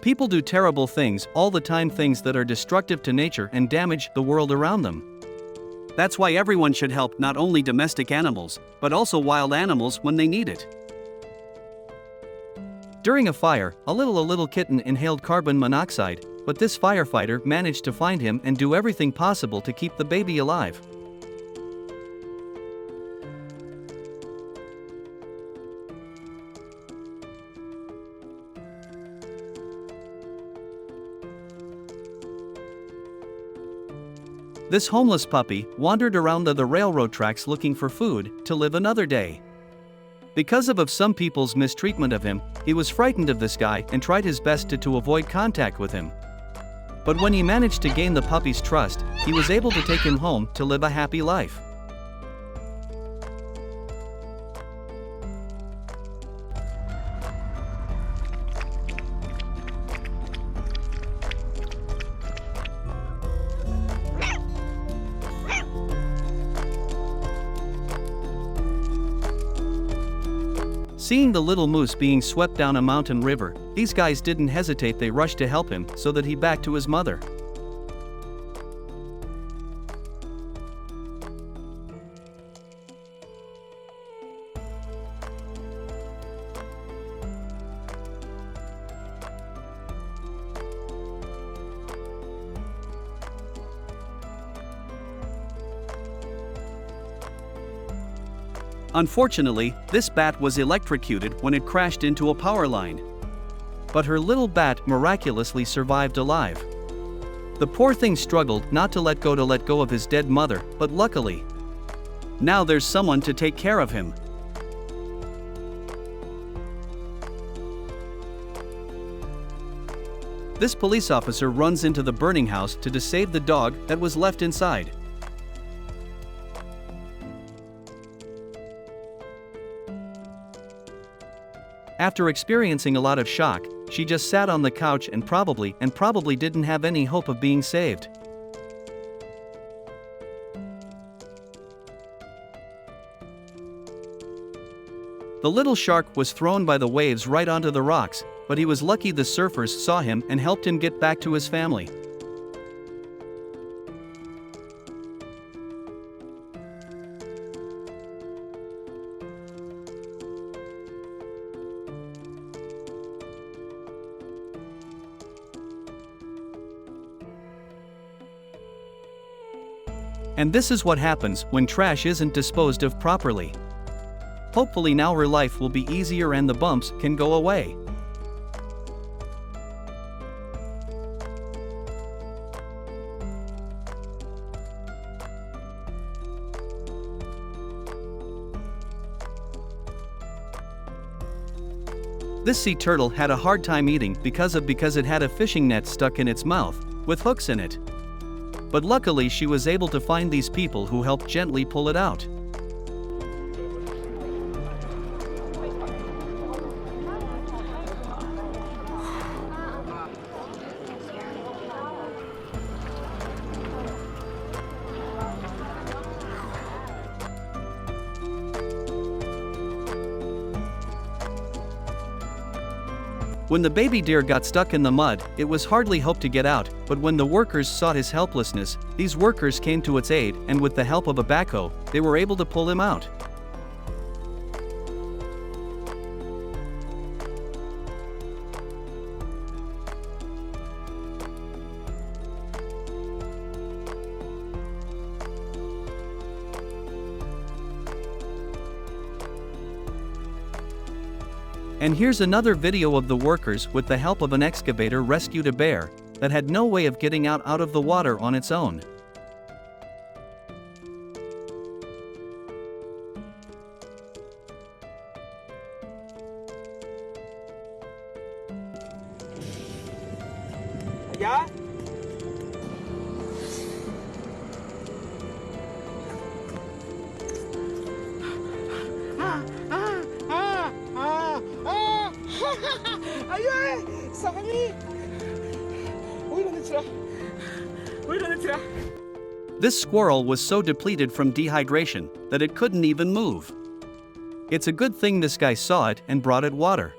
People do terrible things all the time, things that are destructive to nature and damage the world around them. That's why everyone should help not only domestic animals, but also wild animals when they need it. During a fire, a little kitten inhaled carbon monoxide, but this firefighter managed to find him and do everything possible to keep the baby alive. This homeless puppy wandered around the railroad tracks looking for food to live another day. Because of some people's mistreatment of him, he was frightened of this guy and tried his best to avoid contact with him. But when he managed to gain the puppy's trust, he was able to take him home to live a happy life. Seeing the little moose being swept down a mountain river, these guys didn't hesitate, they rushed to help him so that he back to his mother. Unfortunately, this bat was electrocuted when it crashed into a power line. But her little bat miraculously survived alive. The poor thing struggled not to let go of his dead mother, but luckily, now there's someone to take care of him. This police officer runs into the burning house to save the dog that was left inside. After experiencing a lot of shock, she just sat on the couch and probably didn't have any hope of being saved. The little shark was thrown by the waves right onto the rocks, but he was lucky the surfers saw him and helped him get back to his family. And this is what happens when trash isn't disposed of properly. Hopefully now her life will be easier and the bumps can go away. This sea turtle had a hard time eating because it had a fishing net stuck in its mouth, with hooks in it. But luckily she was able to find these people who helped gently pull it out. When the baby deer got stuck in the mud, it was hardly hope to get out, but when the workers saw his helplessness, these workers came to its aid, and with the help of a backhoe, they were able to pull him out. And here's another video of the workers with the help of an excavator rescued a bear that had no way of getting out of the water on its own. Yeah? Ayun! Sa kami! Uy, natin sila! Uy, natin sila! This squirrel was so depleted from dehydration that it couldn't even move. It's a good thing this guy saw it and brought it water.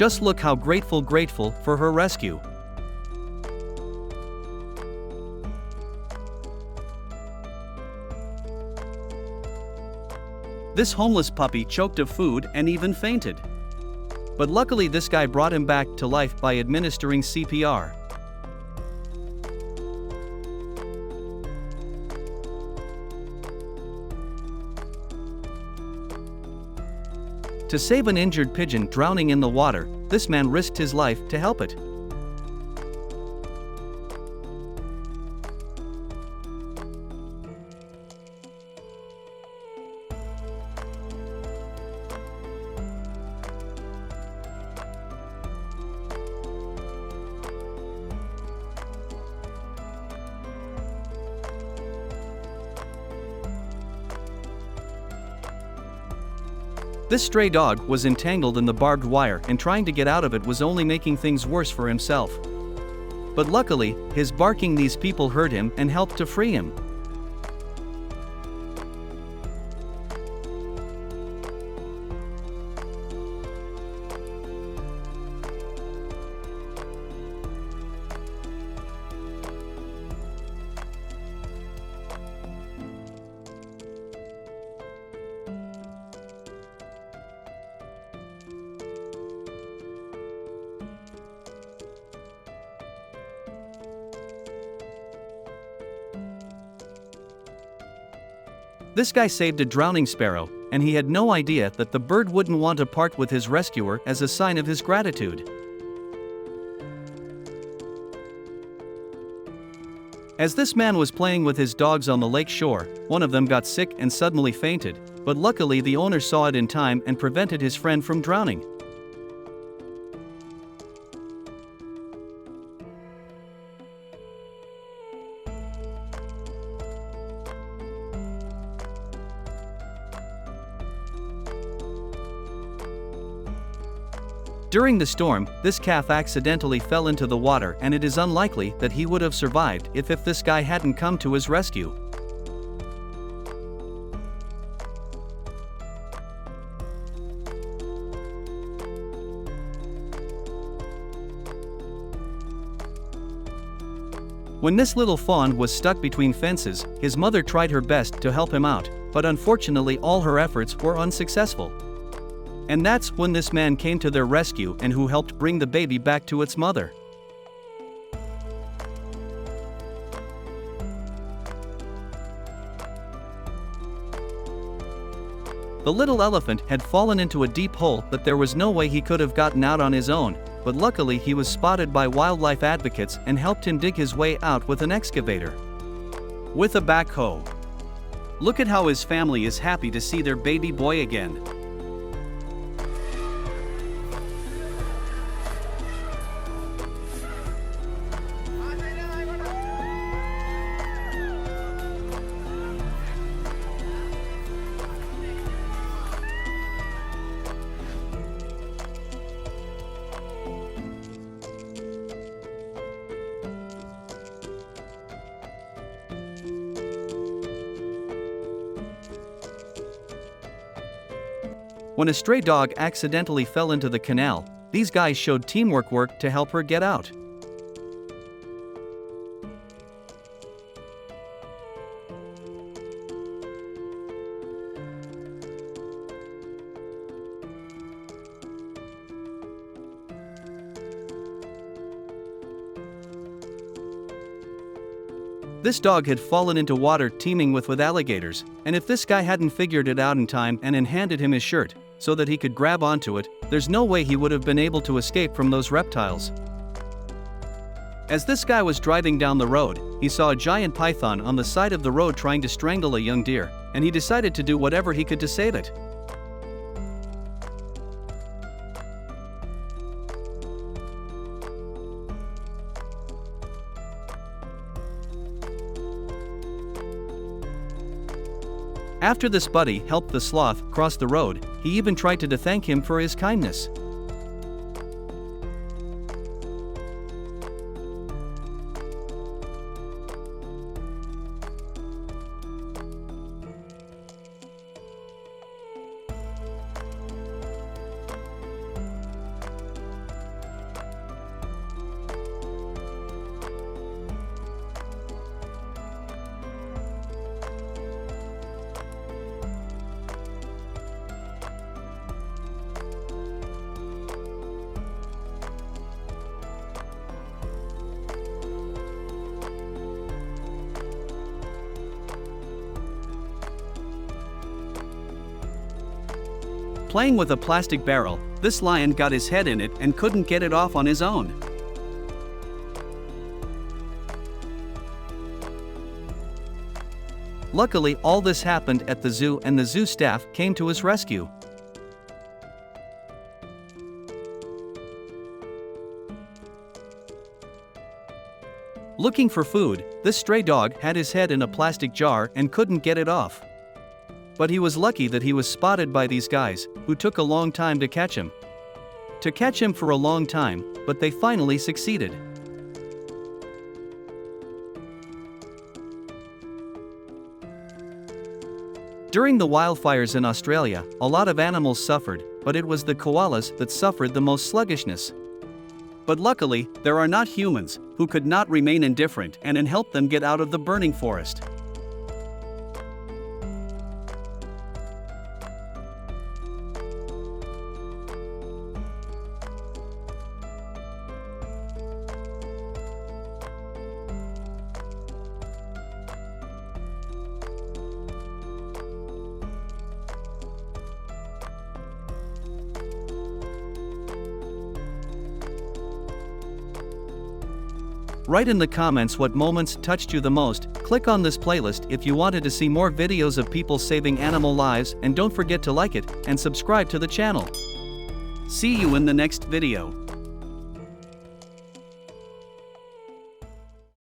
Just look how grateful for her rescue. This homeless puppy choked of food and even fainted. But luckily this guy brought him back to life by administering CPR. To save an injured pigeon drowning in the water, this man risked his life to help it. This stray dog was entangled in the barbed wire, and trying to get out of it was only making things worse for himself. But luckily, his barking these people heard him and helped to free him. This guy saved a drowning sparrow, and he had no idea that the bird wouldn't want to part with his rescuer as a sign of his gratitude. As this man was playing with his dogs on the lake shore, one of them got sick and suddenly fainted, but luckily the owner saw it in time and prevented his friend from drowning. During the storm, this calf accidentally fell into the water, and it is unlikely that he would have survived if this guy hadn't come to his rescue. When this little fawn was stuck between fences, his mother tried her best to help him out, but unfortunately all her efforts were unsuccessful. And that's when this man came to their rescue and who helped bring the baby back to its mother. The little elephant had fallen into a deep hole that there was no way he could have gotten out on his own, but luckily he was spotted by wildlife advocates and helped him dig his way out with an excavator. With a backhoe. Look at how his family is happy to see their baby boy again. When a stray dog accidentally fell into the canal, these guys showed teamwork work to help her get out. This dog had fallen into water teeming with alligators, and if this guy hadn't figured it out in time and handed him his shirt so that he could grab onto it, there's no way he would have been able to escape from those reptiles. As this guy was driving down the road, he saw a giant python on the side of the road trying to strangle a young deer, and he decided to do whatever he could to save it. After this buddy helped the sloth cross the road, he even tried to thank him for his kindness. playing with a plastic barrel, this lion got his head in it and couldn't get it off on his own. Luckily, all this happened at the zoo and the zoo staff came to his rescue. Looking for food, this stray dog had his head in a plastic jar and couldn't get it off. But he was lucky that he was spotted by these guys, who took a long time to catch him. To catch him for a long time, but they finally succeeded. During the wildfires in Australia, a lot of animals suffered, but it was the koalas that suffered the most sluggishness. But luckily, there are not humans who could not remain indifferent and help them get out of the burning forest. Write in the comments what moments touched you the most. Click on this playlist if you wanted to see more videos of people saving animal lives, and don't forget to like it and subscribe to the channel. See you in the next video.